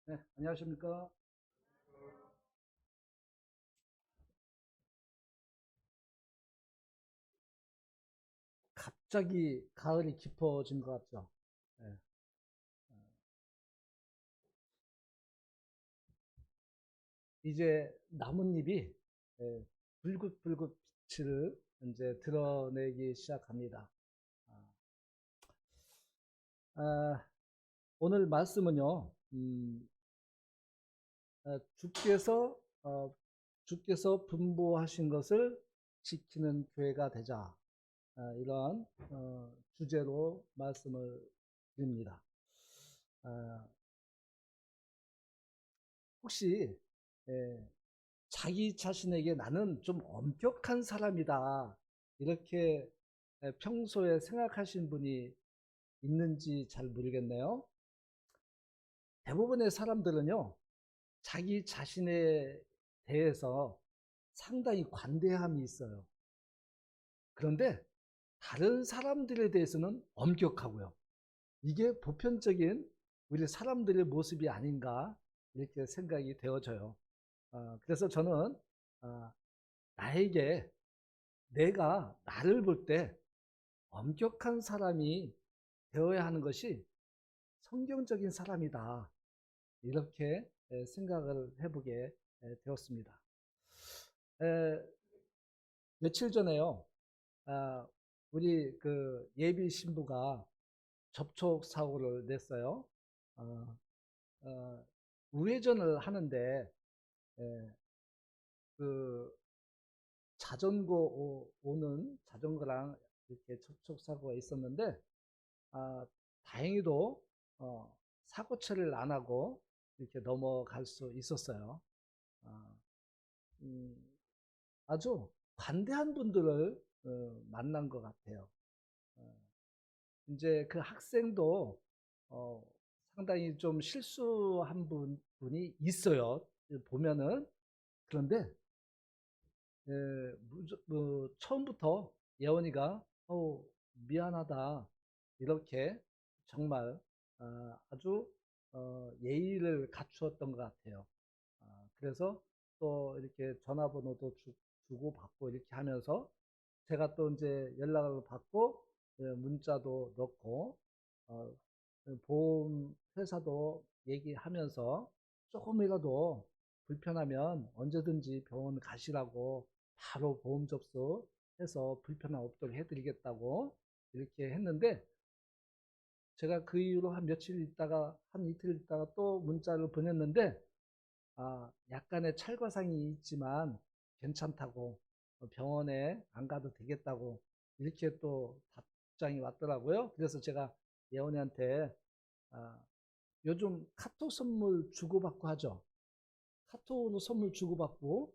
네, 안녕하십니까. 갑자기 가을이 깊어진 것 같죠. 네, 이제 나뭇잎이 예, 불긋불긋 빛을 이제 드러내기 시작합니다. 아, 아, 오늘 말씀은요, 주께서 주께서 분부하신 것을 지키는 교회가 되자. 이러한 주제로 말씀을 드립니다. 아, 혹시 예, 자기 자신에게 나는 좀 엄격한 사람이다. 이렇게 평소에 생각하신 분이 있는지 잘 모르겠네요. 대부분의 사람들은요, 자기 자신에 대해서 상당히 관대함이 있어요. 그런데 다른 사람들에 대해서는 엄격하고요. 이게 보편적인 우리 사람들의 모습이 아닌가 이렇게 생각이 되어져요. 그래서 저는 어, 나에게 내가 나를 볼 때 엄격한 사람이 되어야 하는 것이 성경적인 사람이다. 이렇게 생각을 해보게 되었습니다. 에, 며칠 전에요. 아, 우리 그 예비 신부가 접촉 사고를 냈어요. 어, 어, 우회전을 하는데 에, 그 자전거 오는 자전거랑 이렇게 접촉 사고가 있었는데 아, 다행히도 어, 사고 처리를 안 하고 이렇게 넘어갈 수 있었어요. 아, 음, 아주 관대한 분들을 만난 것 같아요. 어, 이제 그 학생도 어, 상당히 좀 실수한 분이 있어요. 보면은. 그런데 처음부터 예원이가 미안하다 이렇게 정말 아주 예의를 갖추었던 것 같아요. 그래서 또 이렇게 전화번호도 주고 받고 이렇게 하면서 제가 또 이제 연락을 받고 문자도 넣고 어, 보험 회사도 얘기하면서 조금이라도 불편하면 언제든지 병원 가시라고 바로 보험 접수해서 불편함 없도록 해드리겠다고 이렇게 했는데 제가 그 이후로 한 며칠 있다가 한 이틀 있다가 또 문자를 보냈는데 약간의 찰과상이 있지만 괜찮다고 병원에 안 가도 되겠다고 이렇게 또 답장이 왔더라고요. 그래서 제가 예원이한테 아, 요즘 카톡 선물 주고받고 하죠. 카톡으로 선물 주고받고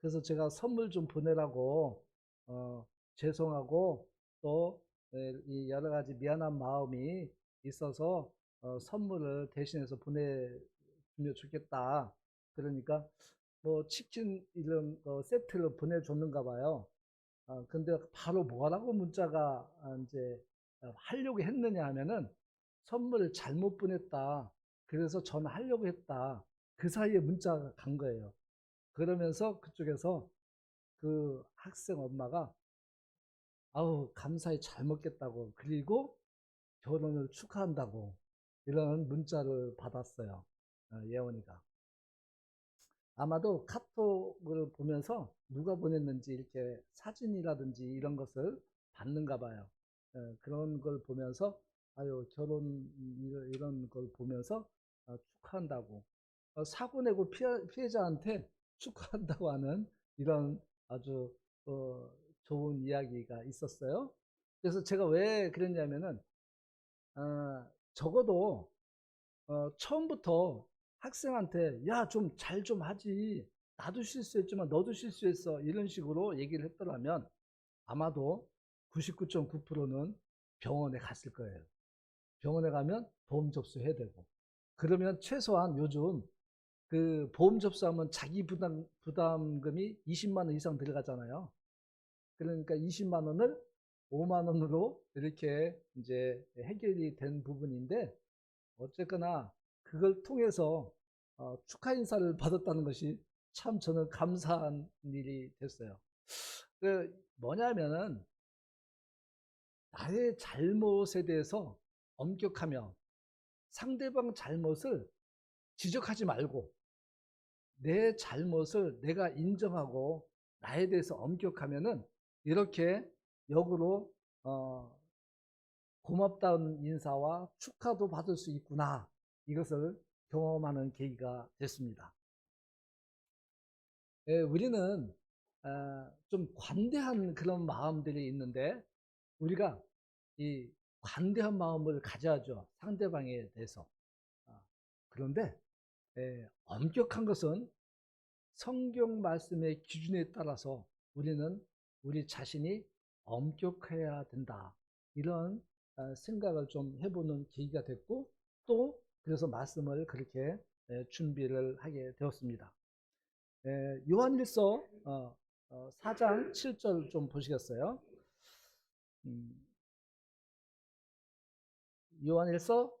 그래서 제가 선물 좀 보내라고 어, 죄송하고 또 이 여러 가지 미안한 마음이 있어서 선물을 대신해서 보내주면 좋겠다. 그러니까 뭐 치킨 이런 세트를 보내줬는가 봐요. 근데 바로 뭐라고 문자가 이제 하려고 했느냐 하면은 선물 잘못 보냈다. 그래서 전화하려고 했다. 그 사이에 문자가 간 거예요. 그러면서 그쪽에서 그 학생 엄마가 아우 감사히 잘 먹겠다고 그리고 결혼을 축하한다고 이런 문자를 받았어요. 예원이가. 아마도 카톡을 보면서 누가 보냈는지 이렇게 사진이라든지 이런 것을 받는가 봐요. 그런 걸 보면서 아유 결혼 이런 걸 보면서 축하한다고 사고 내고 피해자한테 축하한다고 하는 이런 아주 좋은 이야기가 있었어요. 그래서 제가 왜 그랬냐면은 적어도 처음부터 학생한테 야, 좀 잘 좀 하지. 나도 실수했지만 너도 실수했어. 이런 식으로 얘기를 했더라면 아마도 99.9%는 병원에 갔을 거예요. 병원에 가면 보험 접수해야 되고. 그러면 최소한 요즘 그 보험 접수하면 자기 부담금이 20만 원 이상 들어가잖아요. 그러니까 20만 원을 5만 원으로 이렇게 이제 해결이 된 부분인데 어쨌거나 그걸 통해서 축하 인사를 받았다는 것이 참 저는 감사한 일이 됐어요. 뭐냐면은 나의 잘못에 대해서 엄격하며 상대방 잘못을 지적하지 말고 내 잘못을 내가 인정하고 나에 대해서 엄격하면은 이렇게 역으로 고맙다는 인사와 축하도 받을 수 있구나, 이것을 경험하는 계기가 됐습니다. 우리는 좀 관대한 그런 마음들이 있는데 우리가 이 관대한 마음을 가져야죠, 상대방에 대해서. 그런데 엄격한 것은 성경 말씀의 기준에 따라서 우리는 우리 자신이 엄격해야 된다, 이런 생각을 좀 해보는 계기가 됐고, 또 그래서 말씀을 그렇게 준비를 하게 되었습니다. 요한일서 4장 7절 좀 보시겠어요? 요한일서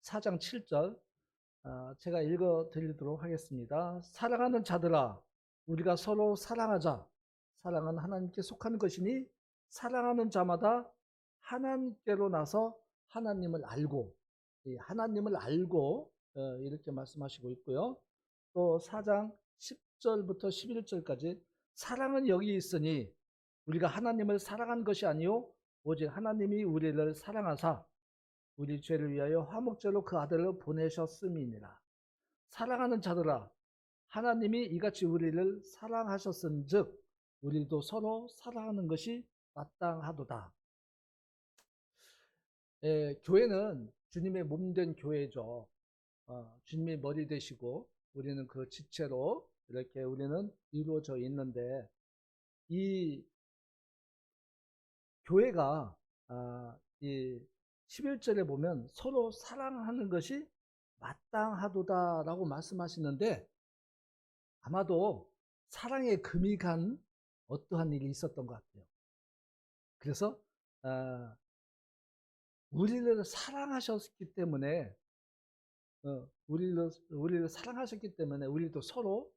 4장 7절 제가 읽어 드리도록 하겠습니다. 사랑하는 자들아, 우리가 서로 사랑하자. 사랑은 하나님께 속한 것이니 사랑하는 자마다 하나님께로 나서 하나님을 알고, 하나님을 알고 이렇게 말씀하시고 있고요. 또 4장 10절부터 11절까지 사랑은 여기 있으니 우리가 하나님을 사랑한 것이 아니요 오직 하나님이 우리를 사랑하사 우리 죄를 위하여 화목제로 그 아들을 보내셨음이니라. 사랑하는 자들아, 하나님이 이같이 우리를 사랑하셨은즉 우리도 서로 사랑하는 것이 마땅하도다. 교회는 주님의 몸된 교회죠. 주님이 머리 되시고 우리는 그 지체로 이렇게 우리는 이루어져 있는데, 이 교회가 이 11절에 보면 서로 사랑하는 것이 마땅하도다 라고 말씀하시는데, 아마도 사랑에 금이 간 어떠한 일이 있었던 것 같아요. 그래서 우리를 사랑하셨기 때문에 우리를 사랑하셨기 때문에 우리도 서로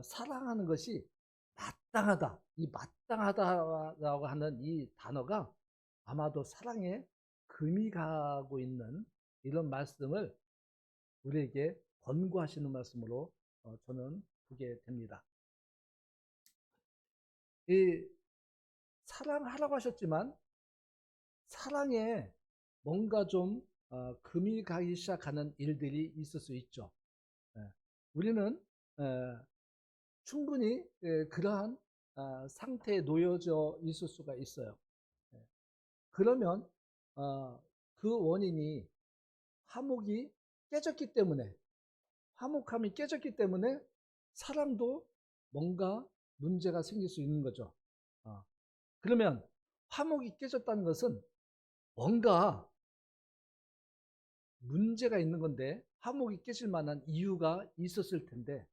사랑하는 것이 마땅하다. 이 마땅하다라고 하는 이 단어가 아마도 사랑에 금이 가고 있는 이런 말씀을 우리에게 권고하시는 말씀으로 저는 보게 됩니다. 이 사랑하라고 하셨지만 사랑에 뭔가 좀 금이 가기 시작하는 일들이 있을 수 있죠. 우리는 충분히 그러한 상태에 놓여져 있을 수가 있어요. 그러면 그 원인이 화목이 깨졌기 때문에, 화목함이 깨졌기 때문에 사랑도 뭔가 문제가 생길 수 있는 거죠. 그러면 화목이 깨졌다는 것은 뭔가 문제가 있는 건데 화목이 깨질 만한 이유가 있었을 텐데,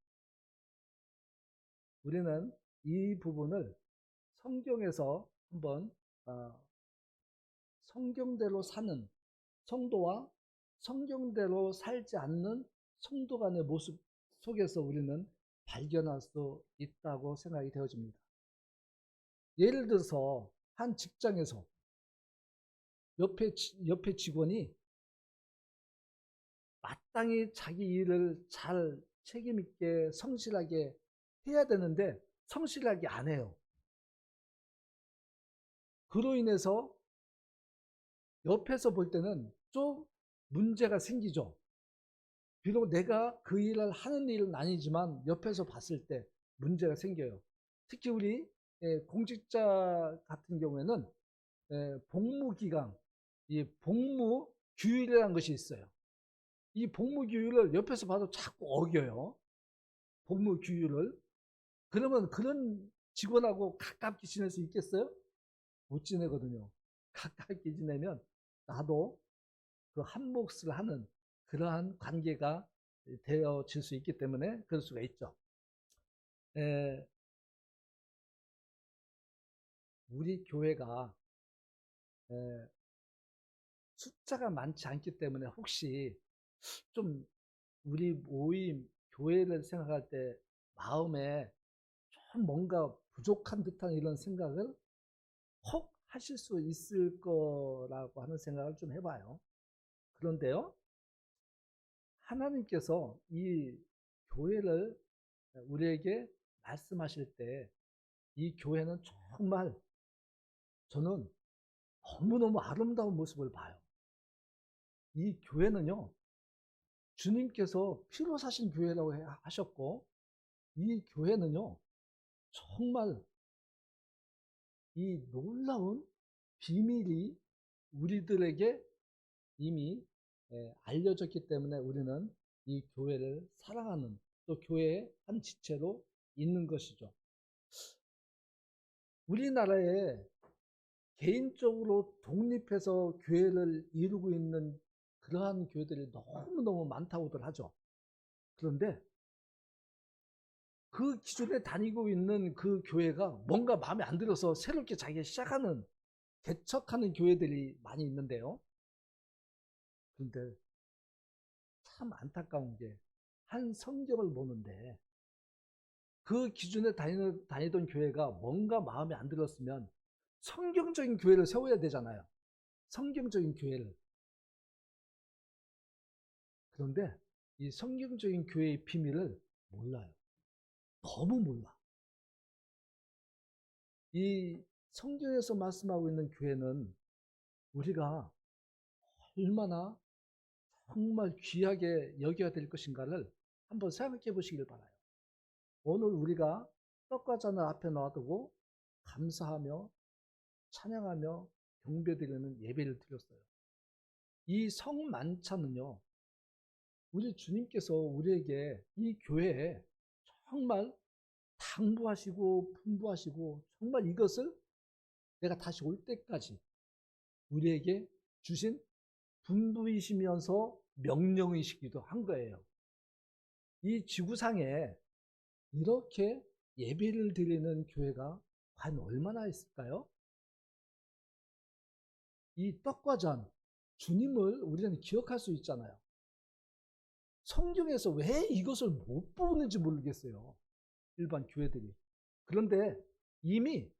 우리는 이 부분을 성경에서 한번 성경대로 사는 성도와 성경대로 살지 않는 성도 간의 모습 속에서 우리는 발견할 수 있다고 생각이 되어집니다. 예를 들어서 한 직장에서 옆에 직원이 마땅히 자기 일을 잘 책임있게 성실하게 해야 되는데 성실하게 안 해요. 그로 인해서 옆에서 볼 때는 좀 문제가 생기죠. 비록 내가 그 일을 하는 일은 아니지만 옆에서 봤을 때 문제가 생겨요. 특히 우리 공직자 같은 경우에는 복무기간, 이 복무규율이라는 것이 있어요. 이 복무규율을 옆에서 봐도 자꾸 어겨요. 복무규율을. 그러면 그런 직원하고 가깝게 지낼 수 있겠어요? 못 지내거든요. 가깝게 지내면 나도 그 한 몫을 하는 그러한 관계가 되어질 수 있기 때문에 그럴 수가 있죠. 우리 교회가 숫자가 많지 않기 때문에 혹시 좀 우리 모임 교회를 생각할 때 마음에 좀 뭔가 부족한 듯한 이런 생각을 혹 하실 수 있을 거라고 하는 생각을 좀 해봐요. 그런데요, 하나님께서 이 교회를 우리에게 말씀하실 때 이 교회는 정말 저는 너무너무 아름다운 모습을 봐요. 이 교회는요, 주님께서 피로 사신 교회라고 하셨고, 이 교회는요, 정말 이 놀라운 비밀이 우리들에게 이미 알려졌기 때문에 우리는 이 교회를 사랑하는, 또 교회의 한 지체로 있는 것이죠. 우리나라에 개인적으로 독립해서 교회를 이루고 있는 그러한 교회들이 너무너무 많다고들 하죠. 그런데 그 기존에 다니고 있는 그 교회가 뭔가 마음에 안 들어서 새롭게 자기가 시작하는, 개척하는 교회들이 많이 있는데요. 그런데 참 안타까운 게, 한 성경을 보는데 그 기존에 다니던 교회가 뭔가 마음에 안 들었으면 성경적인 교회를 세워야 되잖아요. 성경적인 교회를. 그런데 이 성경적인 교회의 비밀을 몰라요. 너무 몰라. 이 성경에서 말씀하고 있는 교회는 우리가 얼마나 정말 귀하게 여겨야 될 것인가를 한번 생각해 보시길 바라요. 오늘 우리가 떡과 잔을 앞에 놔두고 감사하며 찬양하며 경배드리는 예배를 드렸어요. 이 성만찬은요, 우리 주님께서 우리에게 이 교회에 정말 당부하시고 분부하시고, 정말 이것을 내가 다시 올 때까지 우리에게 주신 분부이시면서 명령이시기도 한 거예요. 이 지구상에 이렇게 예배를 드리는 교회가 과연 얼마나 있을까요? 이 떡과 잔, 주님을 우리는 기억할 수 있잖아요. 성경에서 왜 이것을 못 보는지 모르겠어요. 일반 교회들이. 그런데 이미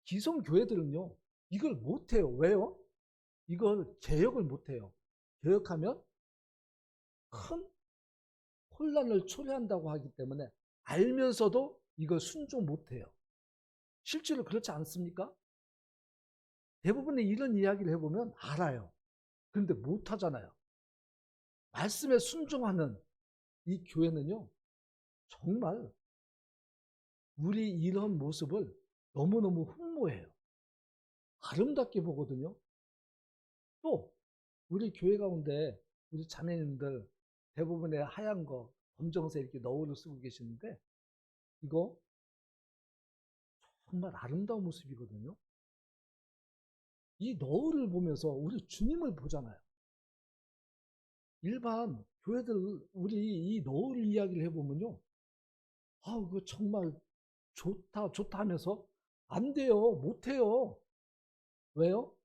기성 교회들은요, 이걸 못해요. 왜요? 이걸 개혁을 못해요. 개혁하면 큰 혼란을 초래한다고 하기 때문에 알면서도 이걸 순종 못해요. 실제로 그렇지 않습니까? 대부분의 이런 이야기를 해보면 알아요. 그런데 못하잖아요. 말씀에 순종하는 이 교회는요, 정말 우리 이런 모습을 너무너무 흠모해요. 아름답게 보거든요. 또 우리 교회 가운데 우리 자매님들 대부분의 하얀 거, 검정색 이렇게 너울을 쓰고 계시는데, 이거 정말 아름다운 모습이거든요. 이 너울을 보면서 우리 주님을 보잖아요. 일반 교회들 우리 이 너울 이야기를 해보면요, 아, 그거 정말 좋다 좋다 하면서 안 돼요, 못해요. 왜요?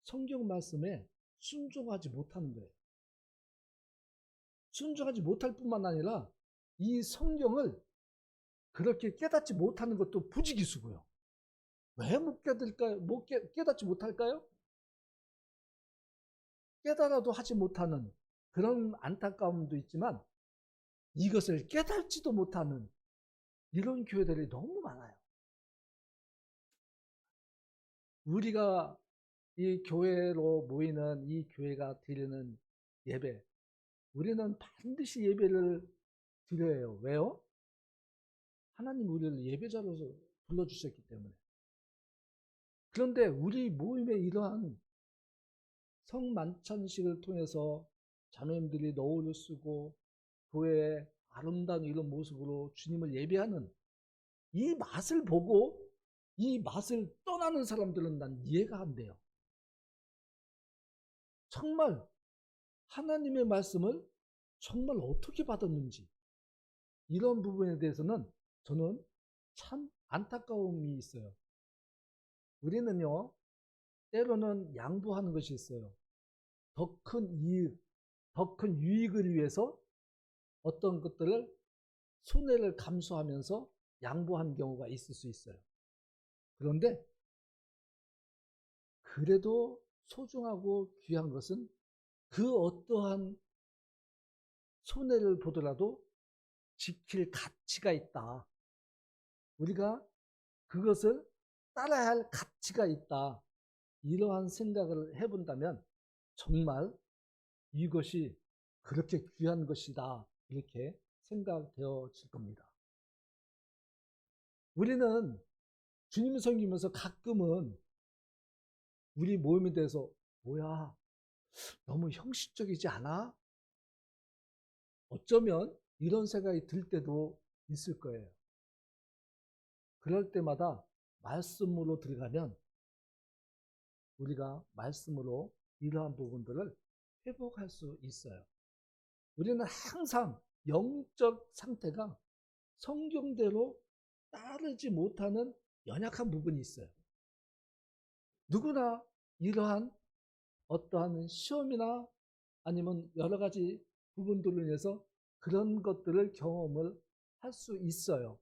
성경 말씀에 순종하지 못하는 거예요. 순종하지 못할 뿐만 아니라 이 성경을 그렇게 깨닫지 못하는 것도 부지기수고요. 왜 못 깨달을까요? 깨닫지 못할까요? 깨달아도 하지 못하는 그런 안타까움도 있지만, 이것을 깨닫지도 못하는 이런 교회들이 너무 많아요. 우리가 이 교회로 모이는 이 교회가 드리는 예배, 우리는 반드시 예배를 드려야 해요. 왜요? 하나님 우리를 예배자로서 불러주셨기 때문에. 그런데 우리 모임의 이러한 성만찬식을 통해서 자매님들이 너울을 쓰고 교회의 아름다운 이런 모습으로 주님을 예배하는 이 맛을 보고 이 맛을 떠나는 사람들은 난 이해가 안 돼요. 정말 하나님의 말씀을 정말 어떻게 받았는지, 이런 부분에 대해서는 저는 참 안타까움이 있어요. 우리는요, 때로는 양보하는 것이 있어요. 더 큰 이익, 더 큰 유익을 위해서 어떤 것들을 손해를 감수하면서 양보한 경우가 있을 수 있어요. 그런데 그래도 소중하고 귀한 것은 그 어떠한 손해를 보더라도 지킬 가치가 있다. 우리가 그것을 따라야 할 가치가 있다. 이러한 생각을 해본다면 정말 이것이 그렇게 귀한 것이다. 이렇게 생각되어질 겁니다. 우리는 주님을 섬기면서 가끔은 우리 모임에 대해서 뭐야, 너무 형식적이지 않아? 어쩌면 이런 생각이 들 때도 있을 거예요. 그럴 때마다 말씀으로 들어가면 우리가 말씀으로 이러한 부분들을 회복할 수 있어요. 우리는 항상 영적 상태가 성경대로 따르지 못하는 연약한 부분이 있어요. 누구나 이러한 어떠한 시험이나 아니면 여러 가지 부분들로 인해서 그런 것들을 경험을 할 수 있어요.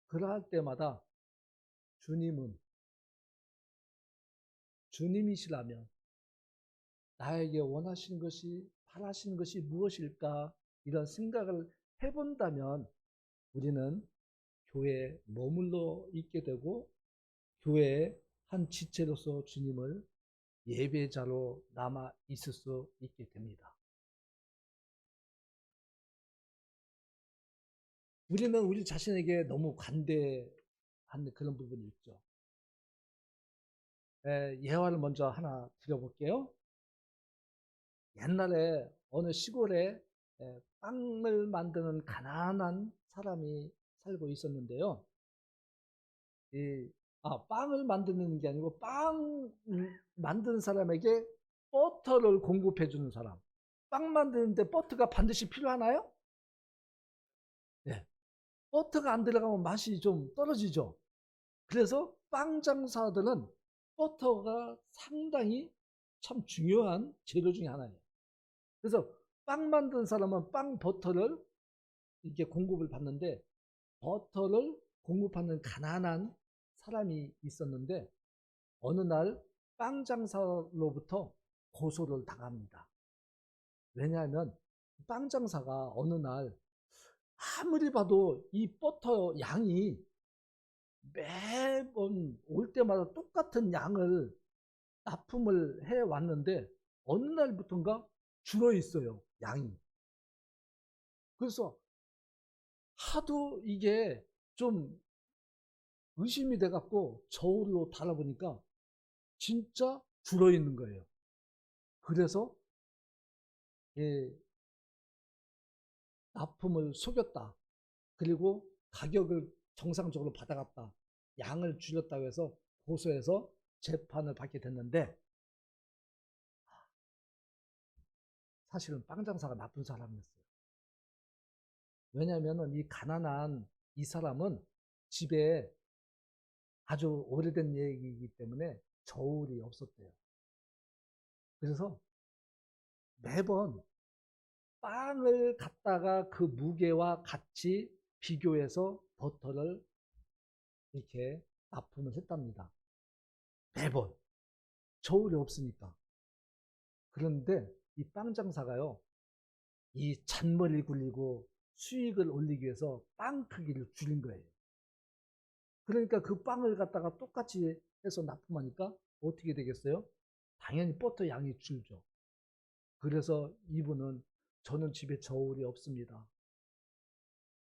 그러할 때마다 주님이시라면 나에게 원하시는 것이, 바라시는 것이 무엇일까? 이런 생각을 해본다면 우리는 교회에 머물러 있게 되고 교회의 한 지체로서 주님을 예배자로 남아 있을 수 있게 됩니다. 우리는 우리 자신에게 너무 관대한 그런 부분이 있죠. 예화를 먼저 하나 드려볼게요. 옛날에 어느 시골에 빵을 만드는 가난한 사람이 살고 있었는데요. 빵을 만드는 게 아니고 빵 만드는 사람에게 버터를 공급해 주는 사람. 빵 만드는데 버터가 반드시 필요하나요? 네. 버터가 안 들어가면 맛이 좀 떨어지죠. 그래서 빵 장사들은 버터가 상당히 참 중요한 재료 중에 하나예요. 그래서 빵 만드는 사람은 빵 버터를 이렇게 공급을 받는데 버터를 공급하는 가난한 사람이 있었는데 어느 날 빵 장사로부터 고소를 당합니다. 왜냐하면 빵 장사가 어느 날 아무리 봐도 이 버터 양이 매번 올 때마다 똑같은 양을 납품을 해 왔는데 어느 날부터인가 줄어 있어요, 양이. 그래서 하도 이게 좀 의심이 돼 갖고 저울로 달아보니까 진짜 줄어 있는 거예요. 그래서 예, 납품을 속였다. 그리고 가격을 정상적으로 받아갔다. 양을 줄였다고 해서 고소해서 재판을 받게 됐는데 사실은 빵 장사가 나쁜 사람이었어요. 왜냐하면 이 가난한 이 사람은 집에 아주 오래된 얘기이기 때문에 저울이 없었대요. 그래서 매번 빵을 갖다가 그 무게와 같이 비교해서 버터를 이렇게 납품을 했답니다. 매번. 저울이 없으니까. 그런데 이 빵 장사가요, 이 잔머리 굴리고 수익을 올리기 위해서 빵 크기를 줄인 거예요. 그러니까 그 빵을 갖다가 똑같이 해서 납품하니까 어떻게 되겠어요? 당연히 버터 양이 줄죠. 그래서 이분은 저는 집에 저울이 없습니다.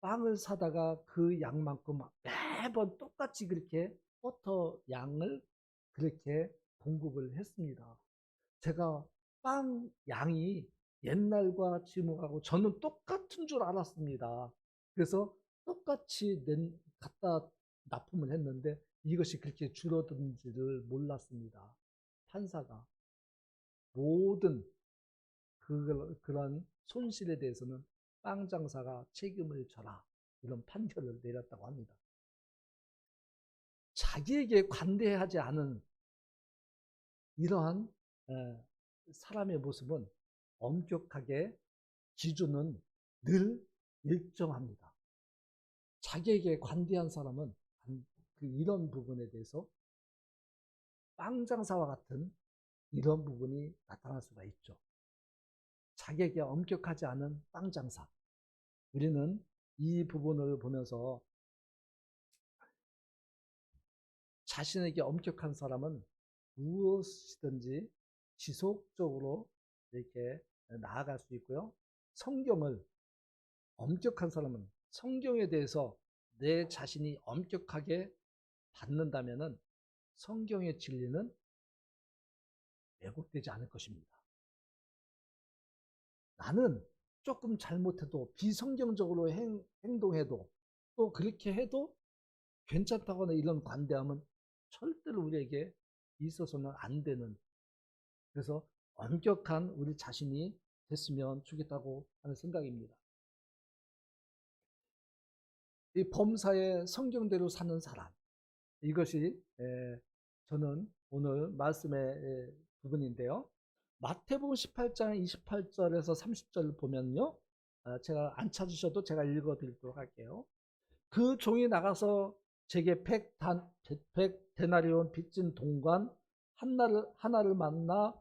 빵을 사다가 그 양만큼 매번 똑같이 그렇게 버터 양을 그렇게 공급을 했습니다. 제가 빵 양이 옛날과 지금하고 저는 똑같은 줄 알았습니다. 그래서 똑같이 갖다 납품을 했는데 이것이 그렇게 줄어든지를 몰랐습니다. 판사가 모든 그런 손실에 대해서는 빵 장사가 책임을 져라 이런 판결을 내렸다고 합니다. 자기에게 관대하지 않은 이러한 사람의 모습은 엄격하게 기준은 늘 일정합니다. 자기에게 관대한 사람은 이런 부분에 대해서 빵 장사와 같은 이런 부분이 나타날 수가 있죠. 자기에게 엄격하지 않은 빵 장사. 우리는 이 부분을 보면서 자신에게 엄격한 사람은 무엇이든지 지속적으로 이렇게 나아갈 수 있고요. 성경을 엄격한 사람은 성경에 대해서 내 자신이 엄격하게 받는다면은 성경의 진리는 왜곡되지 않을 것입니다. 나는 조금 잘못해도 비성경적으로 행동해도 또 그렇게 해도 괜찮다거나 이런 관대함은 절대로 우리에게 있어서는 안 되는, 그래서 엄격한 우리 자신이 됐으면 좋겠다고 하는 생각입니다. 이 범사에 성경대로 사는 사람, 이것이 저는 오늘 말씀의 부분인데요. 마태복음 18장 28절에서 30절 보면요, 제가 안 찾으셔도 제가 읽어드리도록 할게요. 그 종이 나가서 제게 100데나리온 빚진 동관 하나를 만나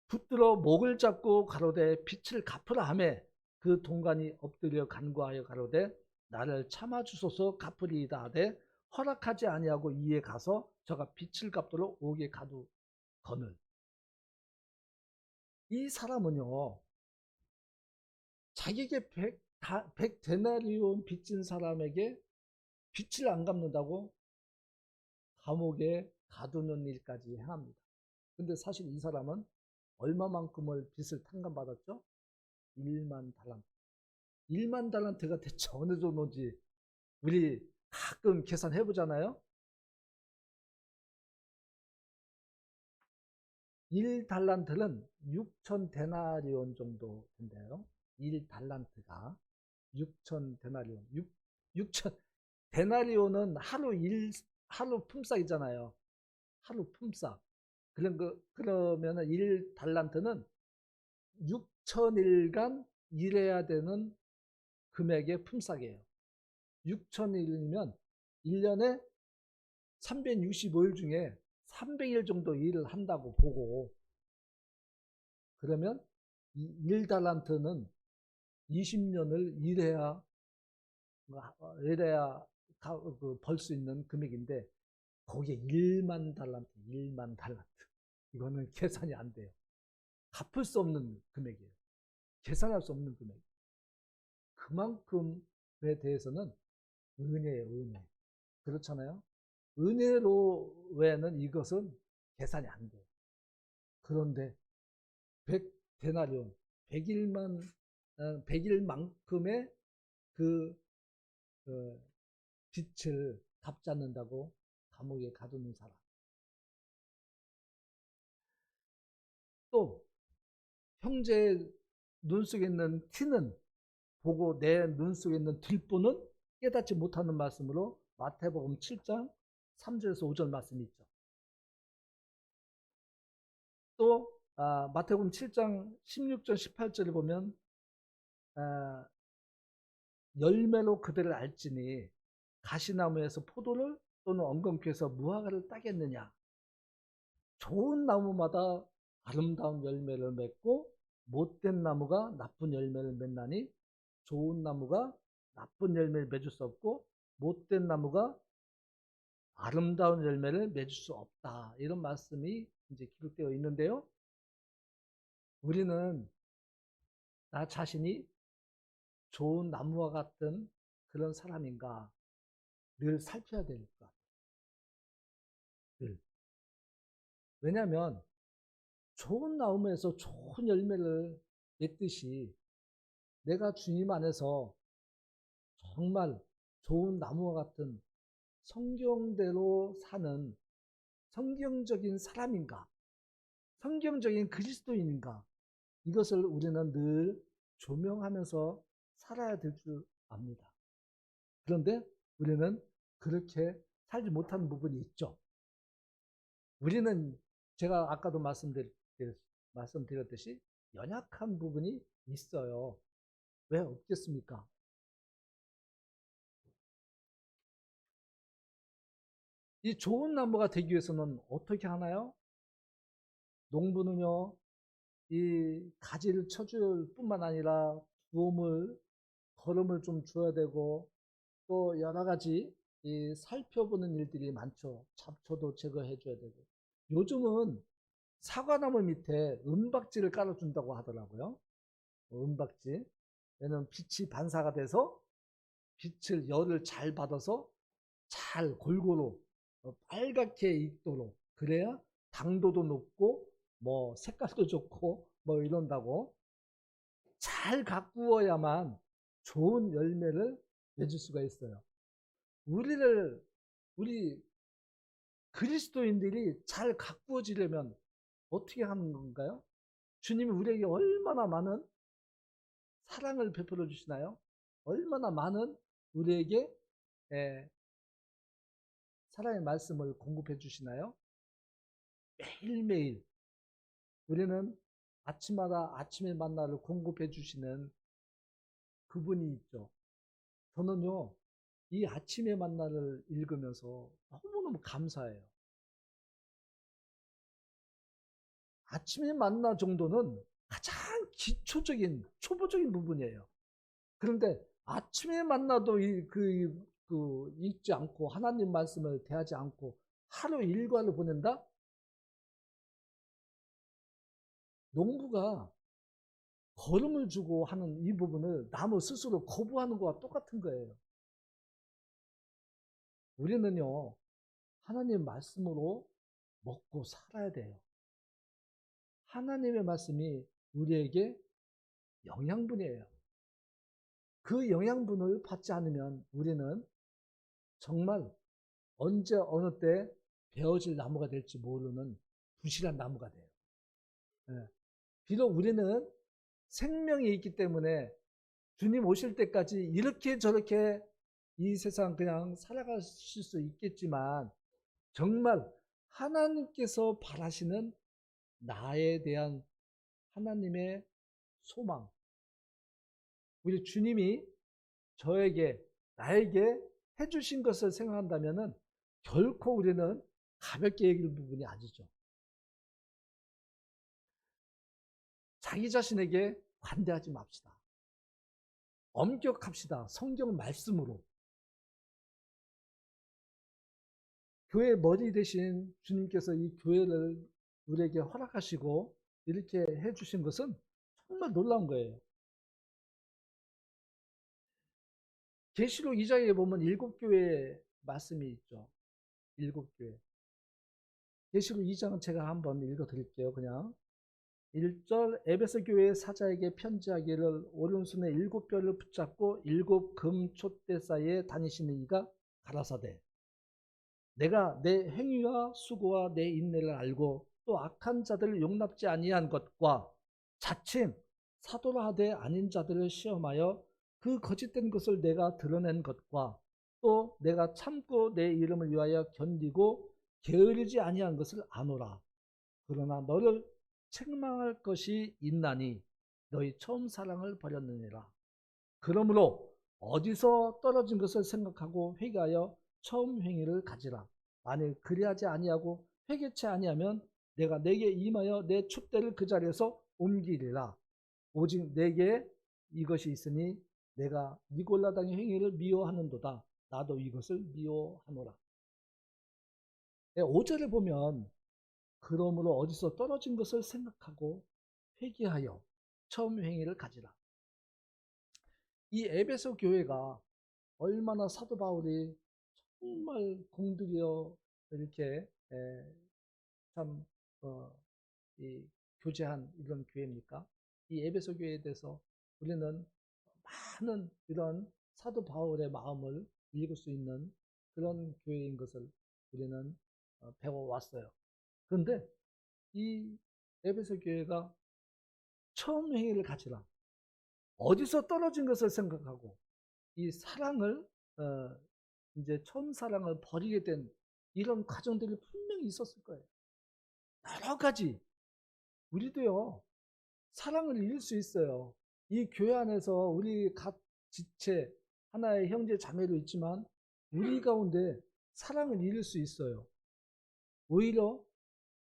붙들어 목을 잡고 가로되 빚을 갚으라 하매 그 동관이 엎드려 간구하여 가로되 나를 참아주소서 갚으리이다 하되 허락하지 아니하고 이에 가서 저가 빚을 갚도록 옥에 가두거늘. 이 사람은요, 자기에게 100데나리온 빚진 사람에게 빚을 안 갚는다고 감옥에 가두는 일까지 행합니다. 근데 사실 이 사람은 얼마만큼을 빚을 탕감받았죠? 1만 달란트. 1만 달란트가 대체 어느 정도인지 우리 가끔 계산해 보잖아요. 1달란트는 6천 데나리온 정도 된대요. 1달란트가 6천 데나리온. 6천 데나리온은 하루 품삯이잖아요. 하루 품삯. 그러면은 1달란트는 6천일간 일해야 되는 금액의 품삯이에요. 6천일이면 1년에 365일 중에 300일 정도 일을 한다고 보고, 그러면 1달란트는 20년을 일해야 벌 수 있는 금액인데 거기에 1만 달란트. 이거는 계산이 안 돼요. 갚을 수 없는 금액이에요. 계산할 수 없는 금액. 그만큼에 대해서는 은혜예요, 은혜. 그렇잖아요. 은혜로 외에는 이것은 계산이 안 돼요. 그런데 100데나리온, 100일만큼의 그 빚을 갚지 않는다고 감옥에 가두는 사람. 또 형제의 눈 속에 있는 티는 보고 내 눈 속에 있는 들보는 깨닫지 못하는 말씀으로 마태복음 7장 3절에서 5절 말씀이 있죠. 또 마태복음 7장 16절 18절을 보면 열매로 그들을 알지니 가시나무에서 포도를 또는 엉겅퀴에서 무화과를 따겠느냐. 좋은 나무마다 아름다운 열매를 맺고 못된 나무가 나쁜 열매를 맺나니 좋은 나무가 나쁜 열매를 맺을 수 없고 못된 나무가 아름다운 열매를 맺을 수 없다. 이런 말씀이 이제 기록되어 있는데요. 우리는 나 자신이 좋은 나무와 같은 그런 사람인가 늘 살펴야 될 것 같아요. 늘. 왜냐하면 좋은 나무에서 좋은 열매를 맺듯이 내가 주님 안에서 정말 좋은 나무와 같은 성경대로 사는 성경적인 사람인가, 성경적인 그리스도인인가, 이것을 우리는 늘 조명하면서 살아야 될 줄 압니다. 그런데 우리는 그렇게 살지 못하는 부분이 있죠. 우리는 제가 아까도 말씀드렸듯이 연약한 부분이 있어요. 왜 없겠습니까? 이 좋은 나무가 되기 위해서는 어떻게 하나요? 농부는요, 이 가지를 쳐줄 뿐만 아니라 도움을, 거름을 좀 줘야 되고, 또 여러 가지 이 살펴보는 일들이 많죠. 잡초도 제거해 줘야 되고. 요즘은 사과나무 밑에 은박지를 깔아준다고 하더라고요. 은박지. 얘는 빛이 반사가 돼서 빛을, 열을 잘 받아서 잘 골고루 빨갛게 익도록. 그래야 당도도 높고 뭐 색깔도 좋고 뭐 이런다고. 잘 가꾸어야만 좋은 열매를 맺을 수가 있어요. 우리 그리스도인들이 잘 가꾸어지려면 어떻게 하는 건가요? 주님이 우리에게 얼마나 많은 사랑을 베풀어 주시나요? 얼마나 많은 우리에게 사랑의 말씀을 공급해 주시나요? 매일매일 우리는 아침마다 아침의 만나를 공급해 주시는 그분이 있죠. 저는요, 이 아침의 만나를 읽으면서 너무너무 감사해요. 아침의 만나 정도는 가장 기초적인, 초보적인 부분이에요. 그런데 아침에 만나도 읽지 않고 하나님 말씀을 대하지 않고 하루 일과를 보낸다? 농부가 거름을 주고 하는 이 부분을 나무 스스로 거부하는 것과 똑같은 거예요. 우리는요, 하나님 말씀으로 먹고 살아야 돼요. 하나님의 말씀이 우리에게 영양분이에요. 그 영양분을 받지 않으면 우리는 정말 언제 어느 때 베어질 나무가 될지 모르는 부실한 나무가 돼요. 예. 비록 우리는 생명이 있기 때문에 주님 오실 때까지 이렇게 저렇게 이 세상 그냥 살아가실 수 있겠지만, 정말 하나님께서 바라시는 나에 대한 하나님의 소망, 우리 주님이 저에게, 나에게 해주신 것을 생각한다면 결코 우리는 가볍게 여길 부분이 아니죠. 자기 자신에게 관대하지 맙시다. 엄격합시다. 성경 말씀으로. 교회 머리 대신 주님께서 이 교회를 우리에게 허락하시고 이렇게 해주신 것은 정말 놀라운 거예요. 계시록 2장에 보면 7교회 말씀이 있죠. 7교회. 계시록 2장은 제가 한번 읽어 드릴게요. 그냥 1절, 에베소 교회 사자에게 편지하기를 오른손에 7별을 붙잡고 7금 촛대 사이에 다니시는 이가 가라사대, 내가 내 행위와 수고와 내 인내를 알고 또 악한 자들을 용납지 아니한 것과 자칭 사도라 하되 아닌 자들을 시험하여 그 거짓된 것을 내가 드러낸 것과 또 내가 참고 내 이름을 위하여 견디고 게으르지 아니한 것을 아노라. 그러나 너를 책망할 것이 있나니 너희 처음 사랑을 버렸느니라. 그러므로 어디서 떨어진 것을 생각하고 회개하여 처음 행위를 가지라. 만일 그리하지 아니하고 회개치 아니하면 내가 내게 임하여 내 촛대를 그 자리에서 옮기리라. 오직 내게 이것이 있으니 내가 니골라당의 행위를 미워하는도다. 나도 이것을 미워하노라. 5절에 보면 그러므로 어디서 떨어진 것을 생각하고 회개하여 처음 행위를 가지라. 이 에베소 교회가 얼마나 사도 바울이 정말 공들여 이렇게 참 이 교제한 이런 교회입니까? 이 에베소 교회에 대해서 우리는 많은 이런 사도 바울의 마음을 읽을 수 있는 그런 교회인 것을 우리는 배워왔어요. 그런데 이 에베소 교회가 처음 행위를 가지라. 어디서 떨어진 것을 생각하고 이 사랑을 이제 처음 사랑을 버리게 된 이런 과정들이 분명히 있었을 거예요. 여러 가지. 우리도요, 사랑을 잃을 수 있어요. 이 교회 안에서 우리 각 지체 하나의 형제 자매도 있지만 우리 가운데 사랑을 잃을 수 있어요. 오히려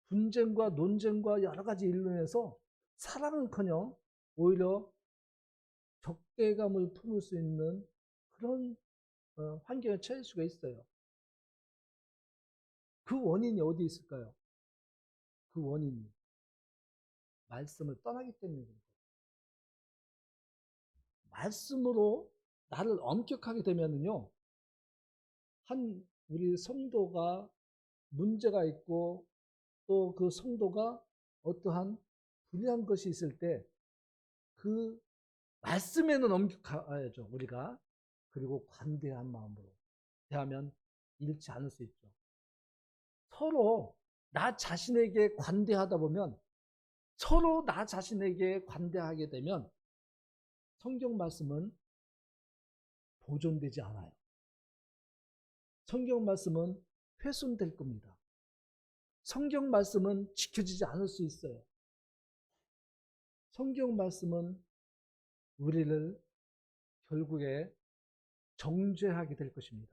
분쟁과 논쟁과 여러 가지 일로 인해서 사랑은커녕 오히려 적대감을 품을 수 있는 그런 환경에 처할 수가 있어요. 그 원인이 어디 있을까요? 그 원인이 말씀을 떠나기 때문입니다. 말씀으로 나를 엄격하게 되면은요, 우리 성도가 문제가 있고 또 그 성도가 어떠한 불리한 것이 있을 때 그 말씀에는 엄격해야죠, 우리가. 그리고 관대한 마음으로 대하면 잃지 않을 수 있죠. 서로 나 자신에게 관대하다 보면, 서로 나 자신에게 관대하게 되면 성경 말씀은 보존되지 않아요. 성경 말씀은 훼손될 겁니다. 성경 말씀은 지켜지지 않을 수 있어요. 성경 말씀은 우리를 결국에 정죄하게 될 것입니다.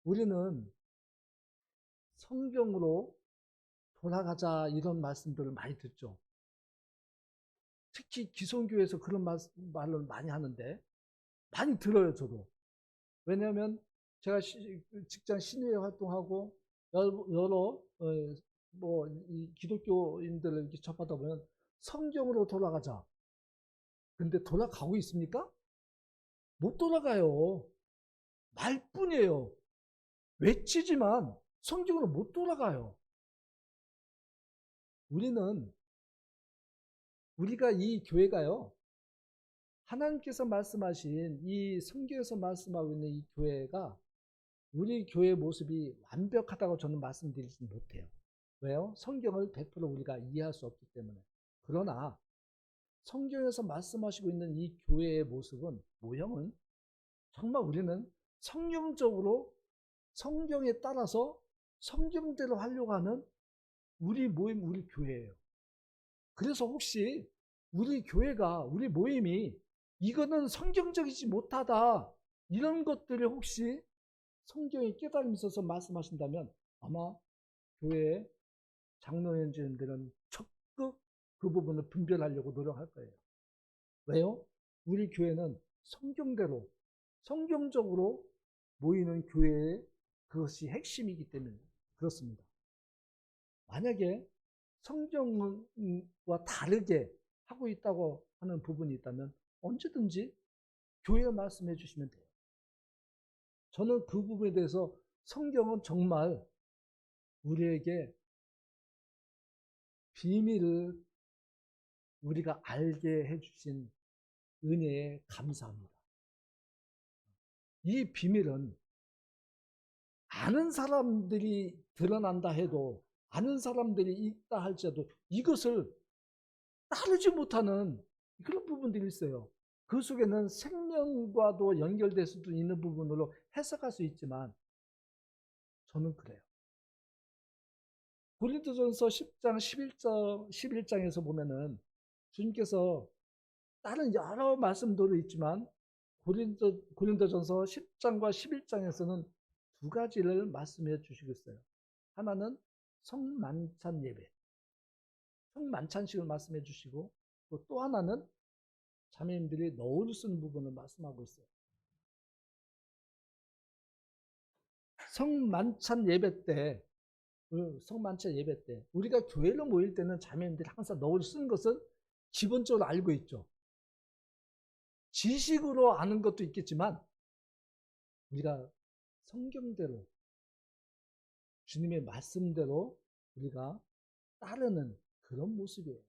우리는 성경으로 돌아가자 이런 말씀들을 많이 듣죠. 특히 기성교회에서 그런 말을 많이 하는데 많이 들어요, 저도. 왜냐하면 제가 직장 신의회 활동하고 여러 이 기독교인들을 이렇게 접하다 보면 성경으로 돌아가자. 근데 돌아가고 있습니까? 못 돌아가요. 말뿐이에요. 외치지만 성경으로 못 돌아가요. 우리가 이 교회가요, 하나님께서 말씀하신 이 성경에서 말씀하고 있는 이 교회가 우리 교회의 모습이 완벽하다고 저는 말씀드리지 못해요. 왜요? 성경을 100% 우리가 이해할 수 없기 때문에. 그러나 성경에서 말씀하시고 있는 이 교회의 모습은, 모형은 정말 우리는 성경적으로 성경에 따라서 성경대로 하려고 하는 우리 모임, 우리 교회예요. 그래서 혹시 우리 교회가, 우리 모임이 이거는 성경적이지 못하다, 이런 것들을 혹시 성경의 깨달음이 있어서 말씀하신다면 아마 교회의 장로연주인들은 적극 그 부분을 분별하려고 노력할 거예요. 왜요? 우리 교회는 성경대로, 성경적으로 모이는 교회의 그것이 핵심이기 때문에 그렇습니다. 만약에 성경과 다르게 하고 있다고 하는 부분이 있다면 언제든지 교회에 말씀해 주시면 돼요. 저는 그 부분에 대해서 성경은 정말 우리에게 비밀을 우리가 알게 해주신 은혜에 감사합니다. 이 비밀은 아는 사람들이 드러난다 해도, 아는 사람들이 있다 할지라도 이것을 따르지 못하는 그런 부분들이 있어요. 그 속에는 생명과도 연결될 수도 있는 부분으로 해석할 수 있지만 저는 그래요. 고린도전서 10장 11장에서 보면은 주님께서 다른 여러 말씀들도 있지만 고린도전서 10장과 11장에서는 두 가지를 말씀해 주시고 있어요. 하나는 성만찬 예배, 성만찬식을 말씀해 주시고, 또 하나는 자매님들이 너울을 쓰는 부분을 말씀하고 있어요. 성만찬 예배 때 우리가 교회로 모일 때는 자매님들이 항상 너울을 쓰는 것은 기본적으로 알고 있죠. 지식으로 아는 것도 있겠지만 우리가 성경대로, 주님의 말씀대로 우리가 따르는 그런 모습이에요.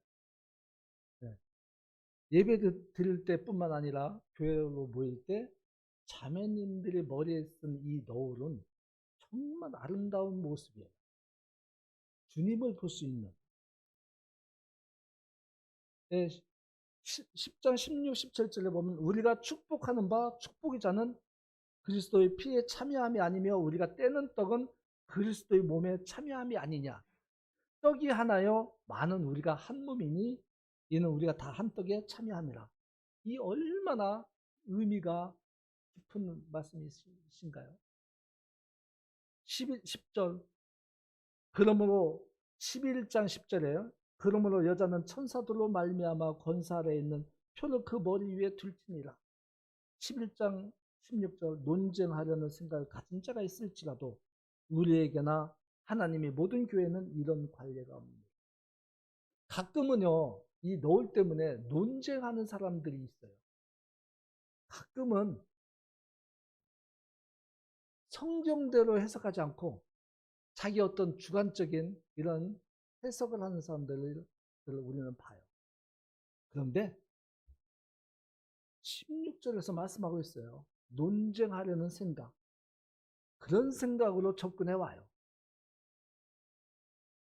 네. 예배 드릴 때뿐만 아니라 교회로 모일 때 자매님들이 머리에 쓴 이 너울은 정말 아름다운 모습이에요. 주님을 볼 수 있는. 네, 10장 16, 17절에 보면 우리가 축복하는 바 축복이 자는 그리스도의 피에 참여함이 아니며 우리가 떼는 떡은 그리스도의 몸에 참여함이 아니냐. 떡이 하나요 많은 우리가 한 몸이니 이는 우리가 다 한 떡에 참여함이라. 이 얼마나 의미가 깊은 말씀이신가요? 10절 그러므로 11장 10절에요. 그러므로 여자는 천사들로 말미암아 권세 아래에 있는 표를 그 머리 위에 둘지니라. 11장 16절 논쟁하려는 생각을 가진 자가 있을지라도 우리에게나 하나님의 모든 교회는 이런 관례가 없습니다. 가끔은요, 이 노을 때문에 논쟁하는 사람들이 있어요. 가끔은 성경대로 해석하지 않고 자기 어떤 주관적인 이런 해석을 하는 사람들을 우리는 봐요. 그런데 16절에서 말씀하고 있어요. 논쟁하려는 생각. 그런 생각으로 접근해 와요.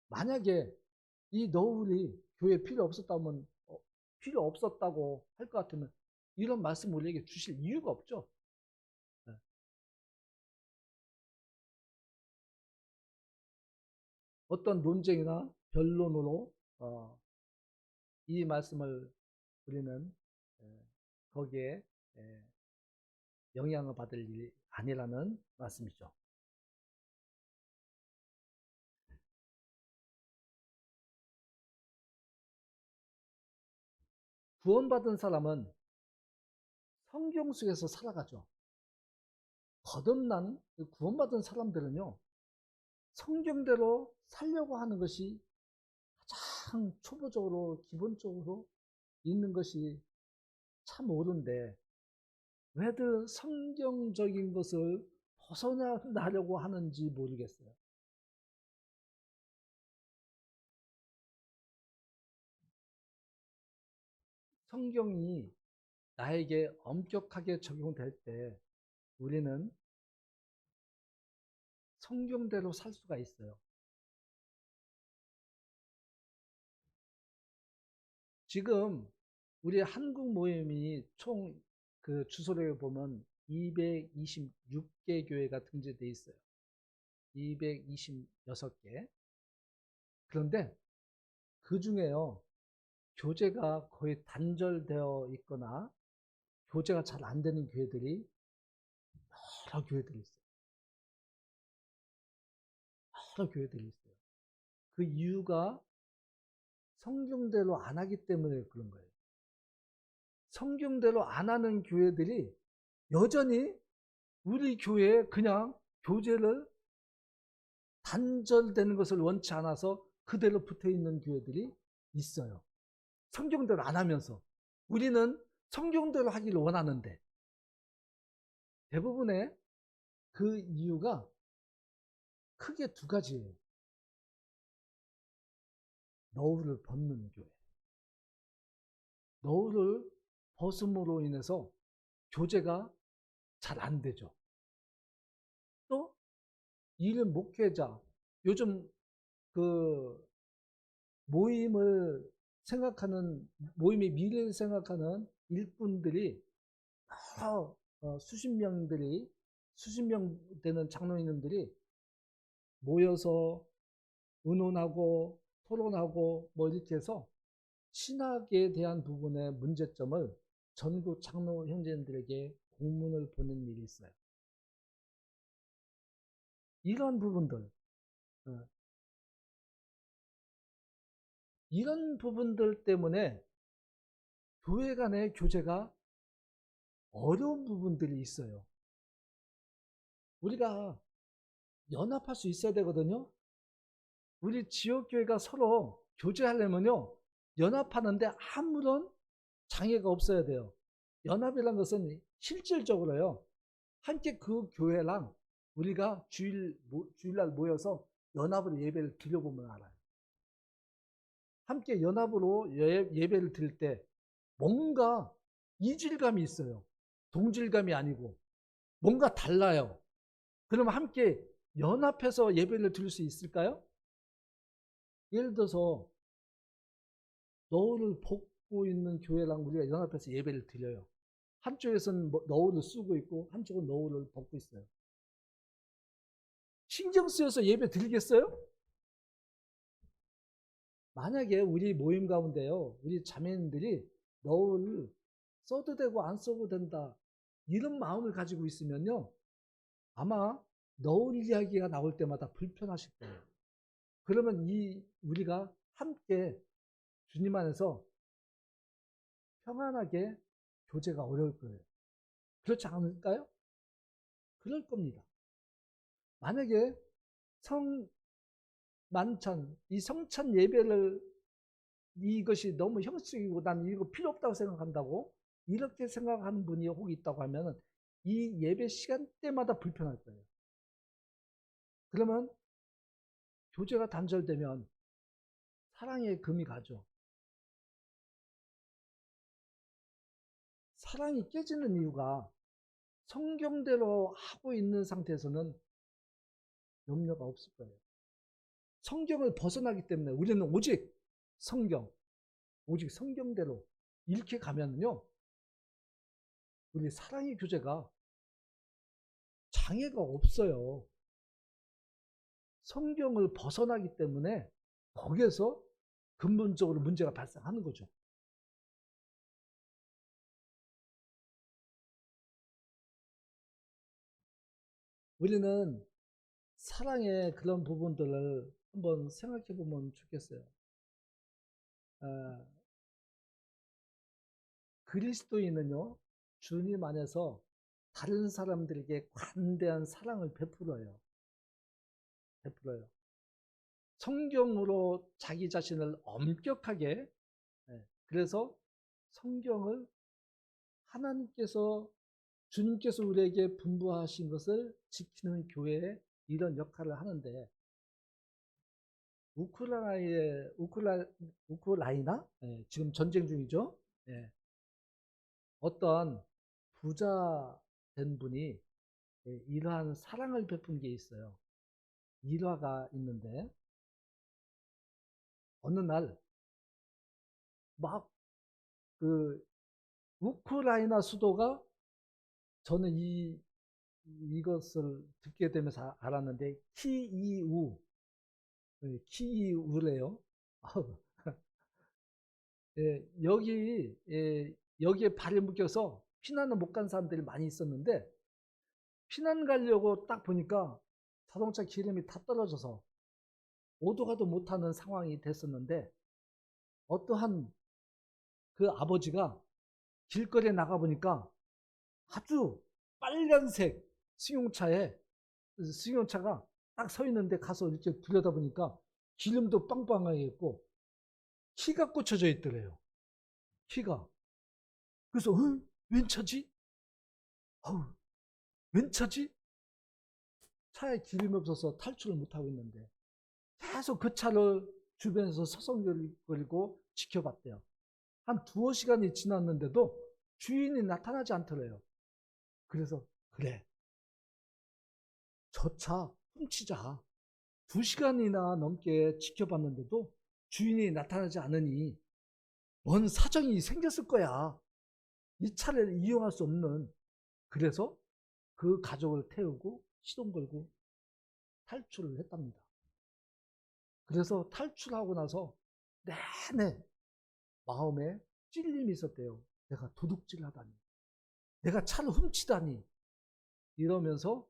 만약에 이 노을이 교회에 필요 없었다면, 필요 없었다고 할 것 같으면 이런 말씀 우리에게 주실 이유가 없죠. 네. 어떤 논쟁이나 변론으로 이 말씀을 우리는 거기에 영향을 받을 일이 아니라는 말씀이죠. 구원받은 사람은 성경 속에서 살아가죠. 거듭난 구원받은 사람들은요, 성경대로 살려고 하는 것이 가장 초보적으로 기본적으로 있는 것이 참 옳은데 왜들 성경적인 것을 벗어나려고 하는지 모르겠어요. 성경이 나에게 엄격하게 적용될 때 우리는 성경대로 살 수가 있어요. 지금 우리 한국 모임이 총 그 주소를 보면 226개 교회가 등재되어 있어요. 226개. 그런데 그 중에요, 교제가 거의 단절되어 있거나 교제가 잘 안 되는 교회들이 여러 교회들이 있어요. 여러 교회들이 있어요. 그 이유가 성경대로 안 하기 때문에 그런 거예요. 성경대로 안 하는 교회들이 여전히 우리 교회에 그냥 교제를 단절되는 것을 원치 않아서 그대로 붙어 있는 교회들이 있어요. 성경대로 안 하면서. 우리는 성경대로 하기를 원하는데 대부분의 그 이유가 크게 두 가지예요. 너울을 벗는 교회. 너울을 벗음으로 인해서 교제가 잘 안 되죠. 또 일 목회자, 요즘 그 모임을 생각하는, 모임의 미래를 생각하는 일꾼들이 수십 명 되는 장로님들이 모여서 의논하고 토론하고 뭐 이렇게 해서 신학에 대한 부분의 문제점을 전국 장로 형제님들에게 공문을 보낸 일이 있어요. 이런 부분들, 이런 부분들 때문에 교회 간의 교제가 어려운 부분들이 있어요. 우리가 연합할 수 있어야 되거든요. 우리 지역교회가 서로 교제하려면요, 연합하는데 아무런 장애가 없어야 돼요. 연합이라는 것은 실질적으로요, 함께 그 교회랑 우리가 주일날 모여서 연합으로 예배를 드려보면 알아요. 함께 연합으로 예배를 드릴 때 뭔가 이질감이 있어요. 동질감이 아니고 뭔가 달라요. 그러면 함께 연합해서 예배를 드릴 수 있을까요? 예를 들어서 너울을 벗고 있는 교회랑 우리가 연합해서 예배를 드려요. 한쪽에서는 너울을 쓰고 있고 한쪽은 너울을 벗고 있어요. 신경 쓰여서 예배 드리겠어요? 만약에 우리 모임 가운데요, 우리 자매님들이 너울을 써도 되고 안 써도 된다. 이런 마음을 가지고 있으면요. 아마 너울 이야기가 나올 때마다 불편하실 거예요. 그러면 우리가 함께 주님 안에서 평안하게 교제가 어려울 거예요. 그렇지 않을까요? 그럴 겁니다. 만약에 만찬, 이 성찬 예배를 이것이 너무 형식이고 난 이거 필요 없다고 생각한다고 이렇게 생각하는 분이 혹 있다고 하면 이 예배 시간대마다 불편할 거예요. 그러면 교제가 단절되면 사랑의 금이 가죠. 사랑이 깨지는 이유가 성경대로 하고 있는 상태에서는 염려가 없을 거예요. 성경을 벗어나기 때문에 우리는 오직 성경대로 이렇게 가면요. 우리 사랑의 교제가 장애가 없어요. 성경을 벗어나기 때문에 거기에서 근본적으로 문제가 발생하는 거죠. 우리는 사랑의 그런 부분들을 한번 생각해 보면 좋겠어요. 그리스도인은요, 주님 안에서 다른 사람들에게 관대한 사랑을 베풀어요. 성경으로 자기 자신을 엄격하게, 그래서 성경을 하나님께서, 주님께서 우리에게 분부하신 것을 지키는 교회에 이런 역할을 하는데, 우크라이나? 지금 전쟁 중이죠. 예, 어떤 부자 된 분이 이러한 사랑을 베푼 게 있어요. 일화가 있는데 어느 날 막 그 우크라이나 수도가 저는 이것을 듣게 되면서 알았는데 키이우래요. 예, 여기에 발을 묶여서 피난을 못 간 사람들이 많이 있었는데 피난 가려고 딱 보니까 자동차 기름이 다 떨어져서 오도 가도 못하는 상황이 됐었는데 어떠한 그 아버지가 길거리에 나가보니까 아주 빨간색 승용차가 딱 서 있는데 가서 이렇게 들여다보니까 기름도 빵빵하게 있고 키가 꽂혀져 있더래요. 키가. 그래서 웬 차지? 어우, 웬 차지? 차에 기름이 없어서 탈출을 못하고 있는데 계속 그 차를 주변에서 서성거리고 지켜봤대요. 한 두어 시간이 지났는데도 주인이 나타나지 않더래요. 그래서 그래, 저 차 훔치자. 2시간이나 넘게 지켜봤는데도 주인이 나타나지 않으니 뭔 사정이 생겼을 거야. 이 차를 이용할 수 없는. 그래서 그 가족을 태우고 시동 걸고 탈출을 했답니다. 그래서 탈출하고 나서 내내 마음에 찔림이 있었대요. 내가 도둑질을 하다니. 내가 차를 훔치다니. 이러면서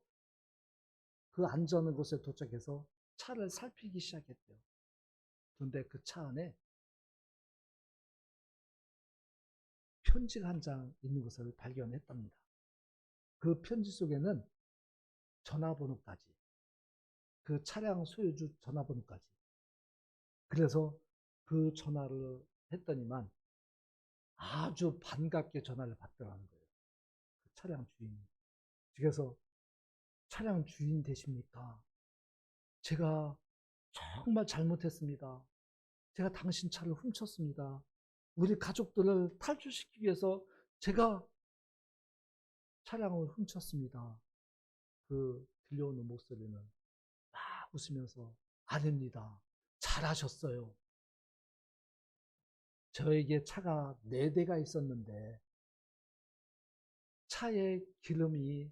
그 안전한 곳에 도착해서 차를 살피기 시작했대요. 그런데 그 차 안에 편지가 한 장 있는 것을 발견했답니다. 그 편지 속에는 전화번호까지, 그 차량 소유주 전화번호까지. 그래서 그 전화를 했더니만 아주 반갑게 전화를 받더라는 거예요. 그 차량 주인이. 그래서 차량 주인 되십니까? 제가 정말 잘못했습니다. 제가 당신 차를 훔쳤습니다. 우리 가족들을 탈출시키기 위해서 제가 차량을 훔쳤습니다. 그 들려오는 목소리는 막 웃으면서 아닙니다. 잘하셨어요. 저에게 차가 4대가 있었는데 차에 기름을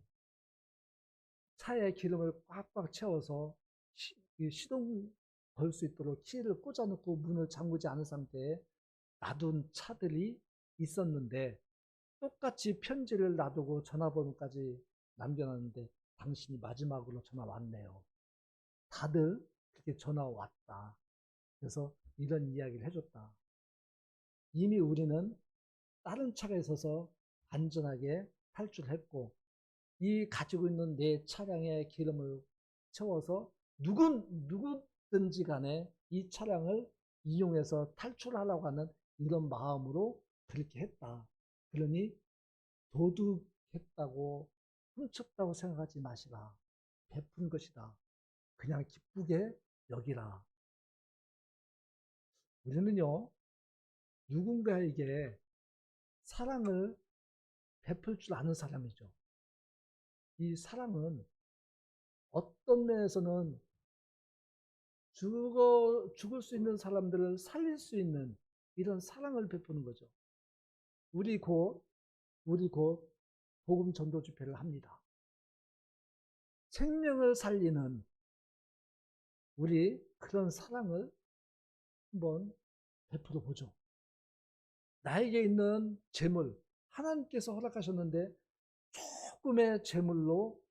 꽉꽉 채워서 시동 걸 수 있도록 키를 꽂아놓고 문을 잠그지 않은 상태에 놔둔 차들이 있었는데 똑같이 편지를 놔두고 전화번호까지 남겨놨는데 당신이 마지막으로 전화 왔네요. 다들 그렇게 전화 왔다. 그래서 이런 이야기를 해줬다. 이미 우리는 다른 차가 있어서 안전하게 탈출했고 이 가지고 있는 내 차량의 기름을 채워서 누구든지 간에 이 차량을 이용해서 탈출하려고 하는 이런 마음으로 그렇게 했다. 그러니 도둑했다고 훔쳤다고 생각하지 마시라. 베푼 것이다. 그냥 기쁘게 여기라. 우리는요, 누군가에게 사랑을 베풀 줄 아는 사람이죠. 이 사랑은 어떤 면에서는 죽을 수 있는 사람들을 살릴 수 있는 이런 사랑을 베푸는 거죠. 우리 곧 복음 전도 집회를 합니다. 생명을 살리는 우리 그런 사랑을 한번 베풀어 보죠. 나에게 있는 재물, 하나님께서 허락하셨는데 조금의 재물로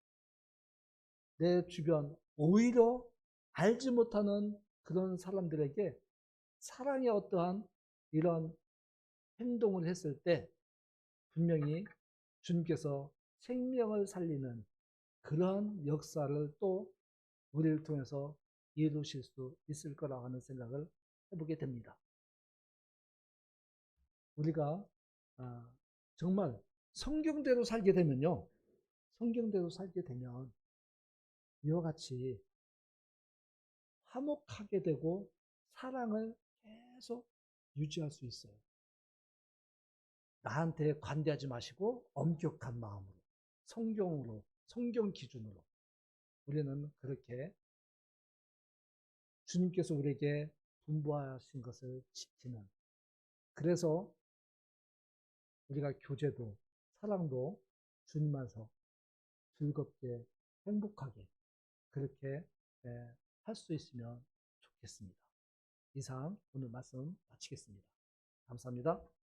내 주변, 오히려 알지 못하는 그런 사람들에게 사랑의 어떠한 이런 행동을 했을 때 분명히 주님께서 생명을 살리는 그러한 역사를 또 우리를 통해서 이루실 수 있을 거라고 하는 생각을 해보게 됩니다. 우리가 정말 성경대로 살게 되면요. 성경대로 살게 되면 이와 같이 화목하게 되고 사랑을 계속 유지할 수 있어요. 나한테 관대하지 마시고 엄격한 마음으로, 성경으로, 성경 기준으로 우리는 그렇게 주님께서 우리에게 분부하신 것을 지키는, 그래서 우리가 교제도 사랑도 주님 안에서 즐겁게 행복하게 그렇게 할 수 있으면 좋겠습니다. 이상 오늘 말씀 마치겠습니다. 감사합니다.